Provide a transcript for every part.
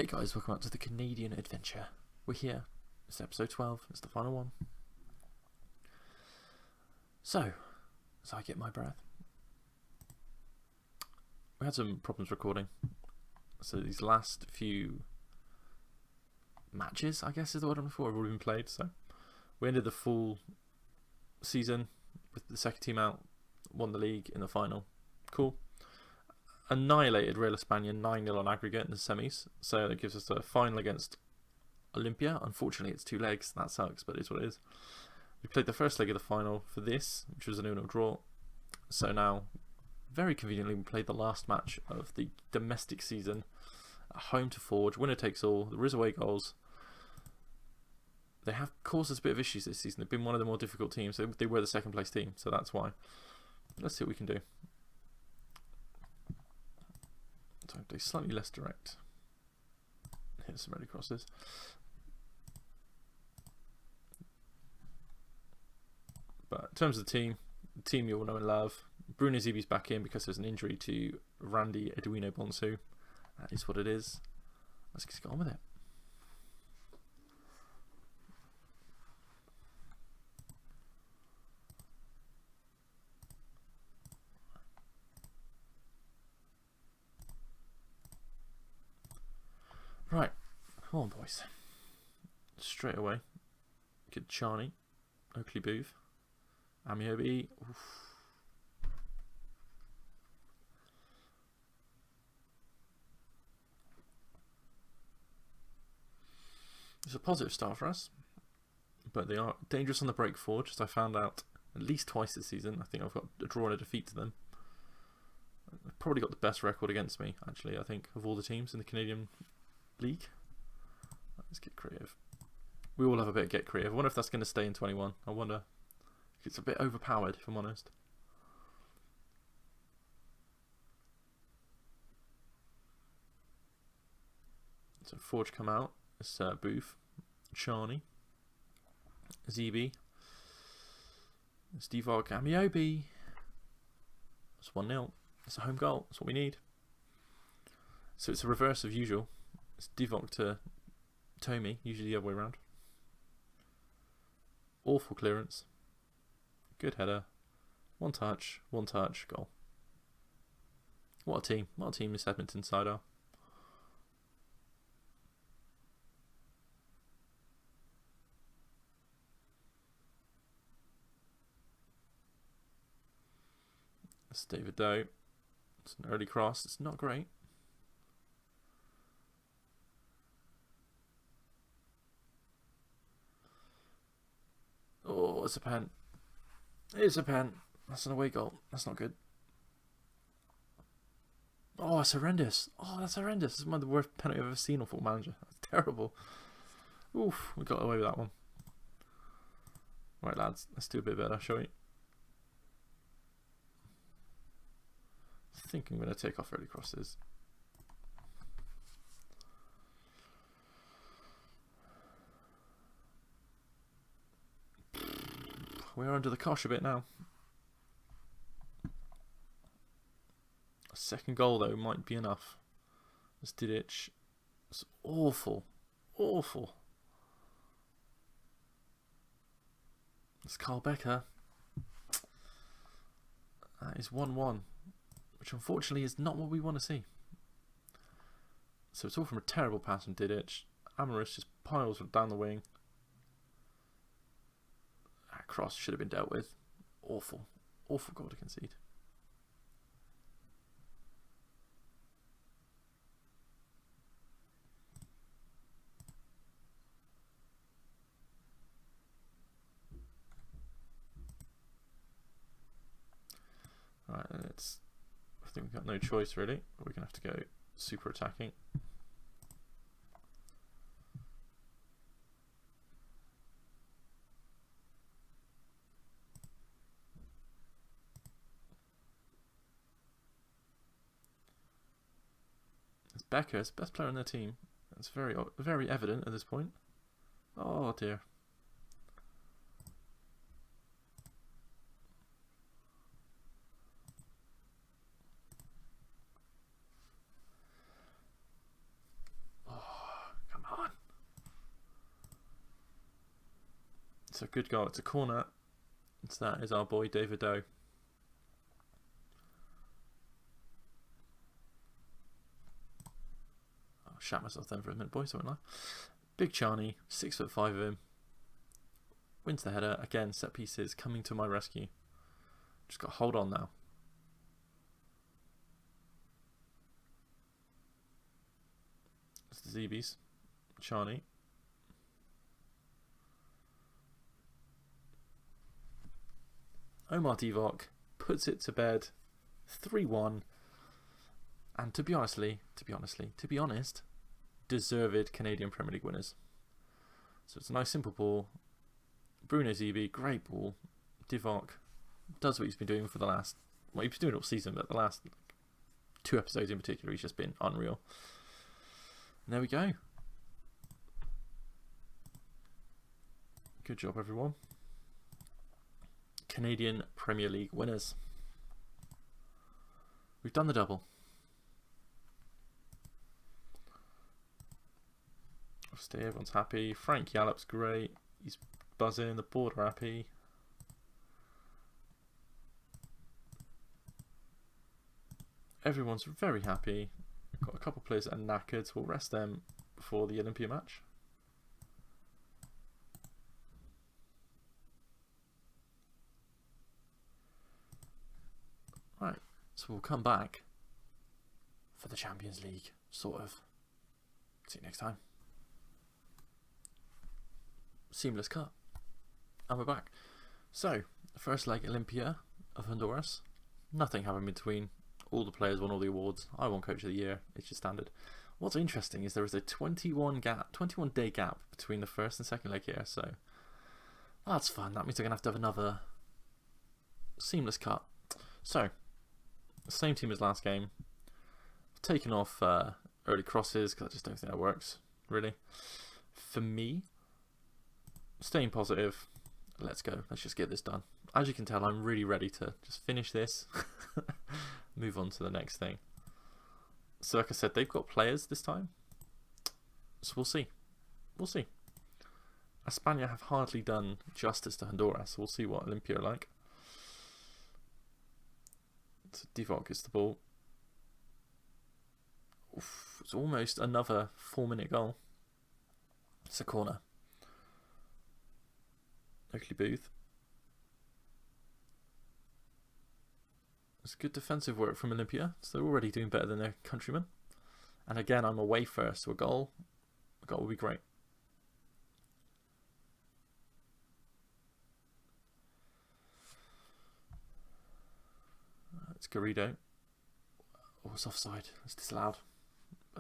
Hey guys, welcome back to the Canadian Adventure. We're here. It's episode 12. It's the final one. So, as I get my breath, we had some problems recording. So these last few matches, I guess is the word I'm looking for, have already been played. So we ended the full season with the second team out, won the league in the final. Cool. Annihilated Real España 9-0 on aggregate in the semis, so that gives us a final against Olympia. Unfortunately, it's 2 legs, that sucks, but it's what it is. We played the first leg of the final for this, which was a 0-0 draw. So now, very conveniently, we played the last match of the domestic season at home to Forge. Winner takes all. There is away goals. They have caused us a bit of issues this season. They've been one of the more difficult teams. They were the second place team, so that's why. Let's see what we can do. So do slightly less direct. Here's some ready crosses. But in terms of the team you all know and love. Bruno Zeeby's back in because there's an injury to Randy Eduino Bonsu. That is what it is. Let's just get on with it. Right, come on boys. Straight away. Good Charney. Oakley Booth. Amiobi. Oof. It's a positive start for us. But they are dangerous on the break Forge, as I found out at least twice this season. I think I've got a draw and a defeat to them. I've probably got the best record against me, actually, I think, of all the teams in the Canadian League. Let's get creative. We all have a bit of get creative. I wonder if that's going to stay in 21. I wonder. It's a bit overpowered, if I'm honest. So Forge come out. It's Booth, Charney, ZB, it's Divock, Amiobi. It's 1-0. It's a home goal. That's what we need. So it's a reverse of usual. It's Divock to Tommy, usually the other way around. Awful clearance. Good header. One touch, goal. What a team. What a team this Edmonton side are. That's David Doe. It's an early cross. It's not great. Oh, it's a pen. It's a pen. That's an away goal. That's not good. Oh, it's horrendous. Oh, that's horrendous. This is one of the worst penalty I've ever seen on Football Manager. That's terrible. Oof, we got away with that one. Right, lads. Let's do a bit better, shall we? I think I'm going to take off early crosses. We're under the cosh a bit now. A second goal, though, might be enough. This Didic. It's awful. Awful. It's Carl Becker. That is 1-1. Which unfortunately is not what we want to see. So it's all from a terrible pass from Didic. Amorous just piles down the wing. That cross should have been dealt with. Awful. Awful goal to concede. Right, it's... I think we've got no choice really. We're going to have to go super attacking. It's Becker, it's the best player on their team. That's very evident at this point. Oh dear. So good goal. It's a corner. So that is our boy David Doe. I'll shat myself then for a minute, boys, won't I? Big Charney, 6'5" of him. Wins the header. Again, set pieces coming to my rescue. Just got to hold on now. It's the Zeebies. Charney. Omar Divock puts it to bed. 3-1. And to be honest, deserved Canadian Premier League winners. So it's a nice simple ball. Bruno Zeebi, great ball. Divock does what he's been doing for the last, well, he's been doing it all season, but the last 2 episodes in particular, he's just been unreal. And there we go. Good job, everyone. Canadian Premier League winners. We've done the double. Obviously, everyone's happy. Frank Yallop's great. He's buzzing. The board are happy. Everyone's very happy. Got a couple of players that are knackered, so we'll rest them before the Olympia match. Right, so we'll come back for the Champions League, sort of. See you next time. Seamless cut. And we're back. So, first leg, Olympia of Honduras. Nothing happened between. All the players won all the awards. I won Coach of the Year. It's just standard. What's interesting is there is a 21-day gap between the first and second leg here. So that's fun. That means they're going to have another seamless cut. So, same team as last game. Taken off early crosses because I just don't think that works, really. For me, staying positive. Let's go. Let's just get this done. As you can tell, I'm really ready to just finish this. Move on to the next thing. So like I said, they've got players this time. So we'll see. We'll see. España have hardly done justice to Honduras. So we'll see what Olympia are like. So Divock gets the ball. Oof, it's almost another 4-minute goal. It's a corner. Oakley Booth. It's good defensive work from Olympia, so they're already doing better than their countrymen. And again, I'm away first, so a goal will be great. It's Garrido. Oh, it's offside. It's disallowed.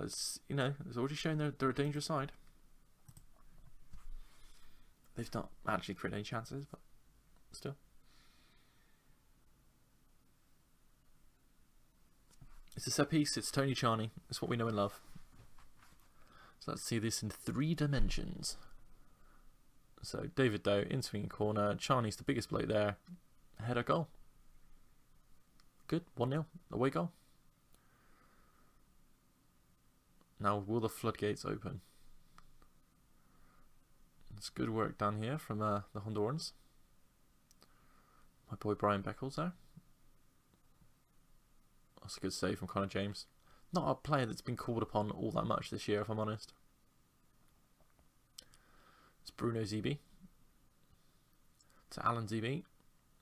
It's, you know, it's already shown they're a dangerous side. They've not actually created any chances, but still. It's a set piece, it's Tony Charney. It's what we know and love. So let's see this in 3 dimensions. So David Doe, in swinging corner. Charney's the biggest bloke there. Header goal. Good, 1-0, away goal. Now will the floodgates open? It's good work done here from the Hondurans. My boy Brian Beckles there. That's a good save from Connor James. Not a player that's been called upon all that much this year, if I'm honest. It's Bruno Zeebi. To Alan Zeebi.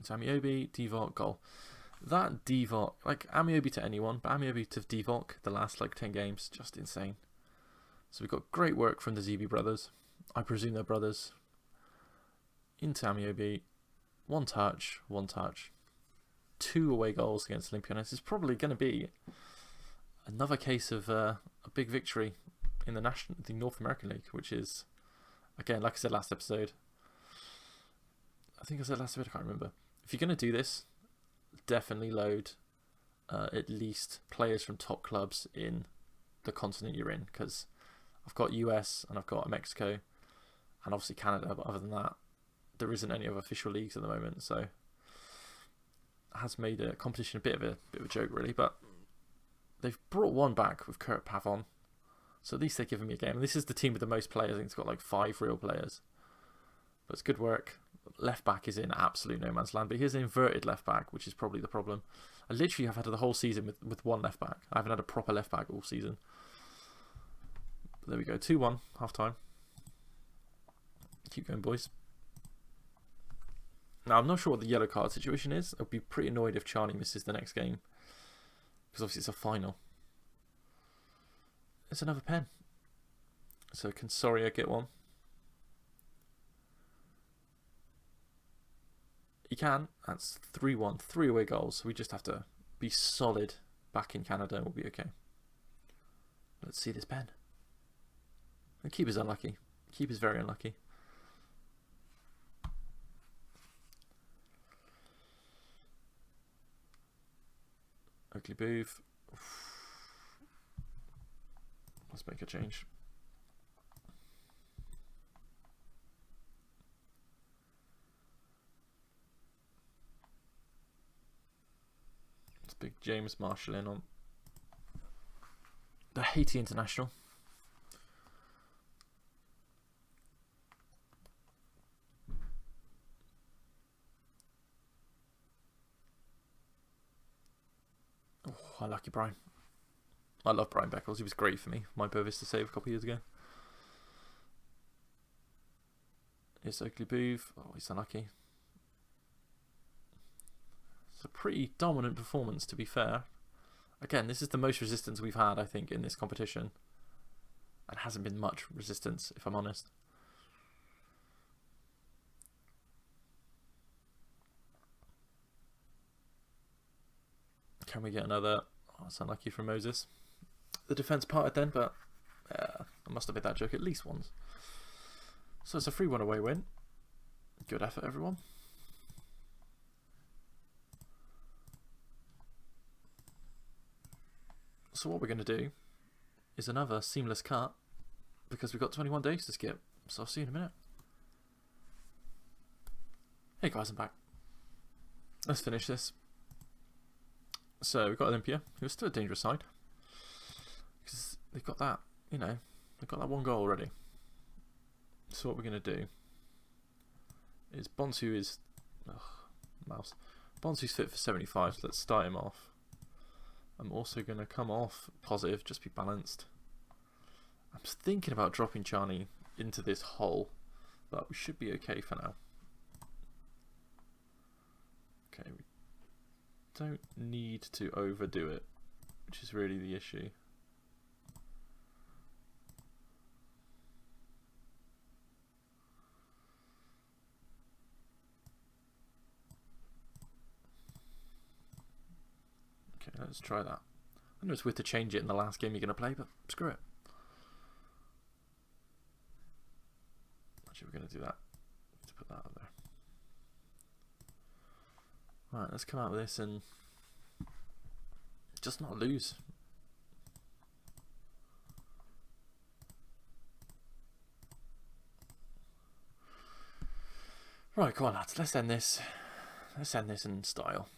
To Ameobi, Divock, goal. That Divock, like Ameobi to anyone, but Ameobi to Divock, the last like 10 games, just insane. So we've got great work from the Zeebi brothers. I presume they're brothers. Into Ameobi. One touch. 2 away goals against Olympiacos. It's probably going to be another case of a big victory in the North American League, which is, again, like I said last episode. I think I said last episode, I can't remember. If you're going to do this, definitely load at least players from top clubs in the continent you're in, because I've got US and I've got Mexico and obviously Canada, but other than that, there isn't any other official leagues at the moment, so has made a competition a bit of a joke, really. But they've brought one back with Kurt Pavon, so at least they're giving me a game. And this is the team with the most players. I think it's got like 5 real players. But it's good work. left back is in absolute no man's land, but here's an inverted left back, which is probably the problem. I literally have had the whole season with one left back. I haven't had a proper left back all season. But there we go, 2-1, half time. Keep going, boys. Now, I'm not sure what the yellow card situation is. I'd be pretty annoyed if Charlie misses the next game, because obviously it's a final. It's another pen. So can Soria get one? He can. That's 3-1. 3 away goals. So we just have to be solid back in Canada and we'll be okay. Let's see this pen. The keeper's unlucky. Keeper's very unlucky. Oakley Booth. Let's make a change. Let's big James Marshall in on the Haiti international. Oh, unlucky Brian. I love Brian Beckles. He was great for me. My Bovis to save a couple of years ago. Here's Oakley Booth. Oh, he's unlucky. It's a pretty dominant performance, to be fair. Again, this is the most resistance we've had, I think, in this competition. And hasn't been much resistance, if I'm honest. Can we get another? Oh, it's unlucky from Moses. The defence parted then, but I must have made that joke at least once. So it's a 3-1 away win. Good effort, everyone. So what we're going to do is another seamless cut, because we've got 21 days to skip. So I'll see you in a minute. Hey guys, I'm back. Let's finish this. So we've got Olympia, who's still a dangerous side, because they've got that, you know, they've got that one goal already. So what we're going to do is Bonsu is, mouse. Bonsu's fit for 75, so let's start him off. I'm also going to come off positive, just be balanced. I'm thinking about dropping Charney into this hole, but we should be okay for now. Okay, we don't need to overdo it, which is really the issue. Okay, let's try that. I know it's weird to change it in the last game you're going to play, but screw it. Actually, we're going to do that. Let's put that up there. Right, let's come out with this and just not lose. Right, come on lads, let's end this. Let's end this in style.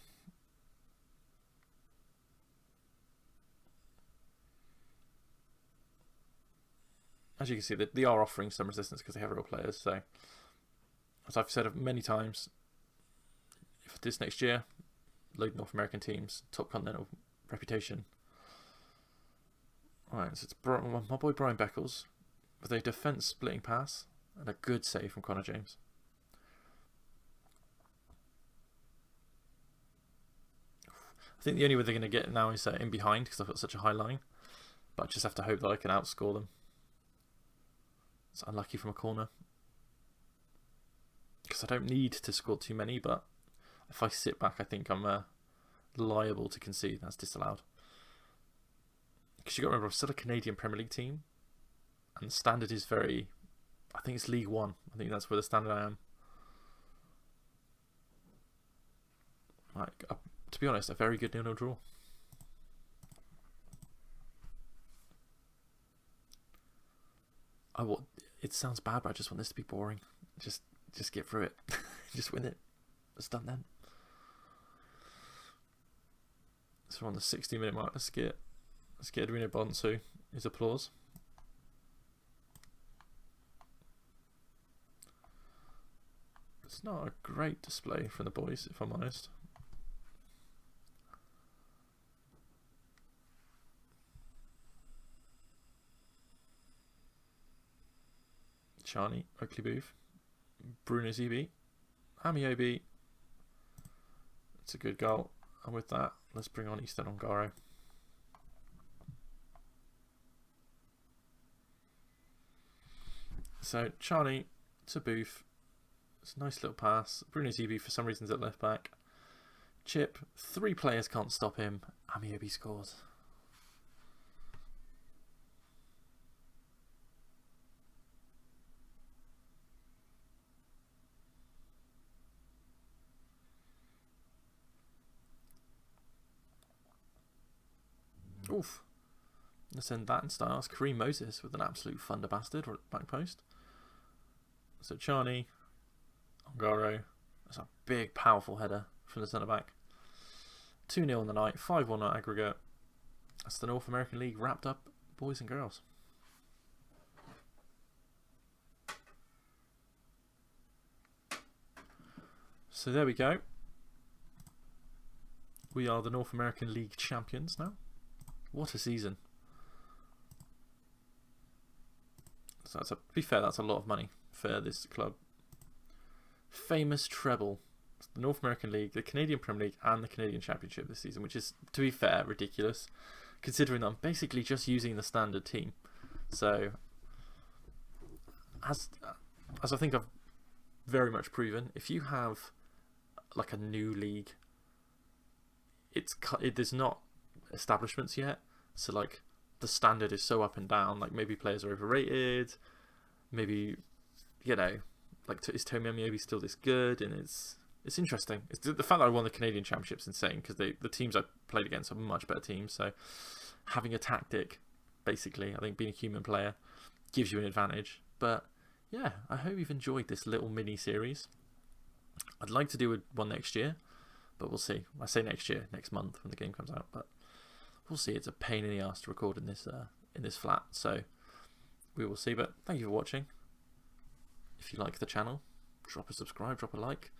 As you can see, they are offering some resistance because they have real players. So, as I've said many times, if this next year, load North American teams, top continental reputation. Alright, so it's my boy Brian Beckles with a defence splitting pass and a good save from Connor James. I think the only way they're going to get now is in behind because I've got such a high line. But I just have to hope that I can outscore them. It's unlucky from a corner. Because I don't need to score too many, but if I sit back, I think I'm liable to concede. That's disallowed. Because you've got to remember, I'm still a Canadian Premier League team. And the standard is very... I think it's League One. I think that's where the standard I am. Like, to be honest, a very good 0-0 draw. It sounds bad, but I just want this to be boring. Just get through it. Just win it. It's done then. So we're on the 60-minute mark. Let's get Edwino Bonsu his applause. It's not a great display from the boys, if I'm honest. Charney, Oakley Booth, Bruno ZB, Amiobi. It's a good goal. And with that, let's bring on Eastern Ongaro. So Charney to Booth. It's a nice little pass. Bruno ZB for some reason is at left back. Chip. 3 players can't stop him. Amiobi scores. Oof. Let's end that in style. It's Kareem Moses with an absolute thunder bastard back post. So Charney, Ongaro. That's a big, powerful header from the centre back. 2-0 in the night, 5-1 on aggregate. That's the North American League wrapped up, boys and girls. So there we go. We are the North American League champions now. What a season. So that's to be fair, that's a lot of money for this club. Famous treble. The North American League, the Canadian Premier League and the Canadian Championship this season, which is, to be fair, ridiculous, considering that I'm basically just using the standard team. So, as I think I've very much proven, if you have like a new league, there's not establishments yet, so like the standard is so up and down. Like maybe players are overrated, maybe, you know, like is Tomi Amiobi still this good? And it's interesting. It's the fact that I won the Canadian Championship's insane, because the teams I played against are much better teams. So having a tactic, basically, I think being a human player gives you an advantage. But yeah, I hope you've enjoyed this little mini series. I'd like to do one next year, but we'll see. I say next year, next month when the game comes out, but we'll see. It's a pain in the ass to record in this flat, so we will see. But thank you for watching. If you like the channel, drop a subscribe, drop a like.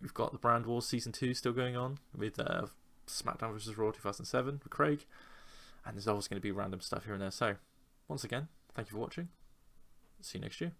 We've got the Brand Wars Season 2 still going on with SmackDown vs. Raw 2007 with Craig, and there's always going to be random stuff here and there. So once again, thank you for watching. See you next year.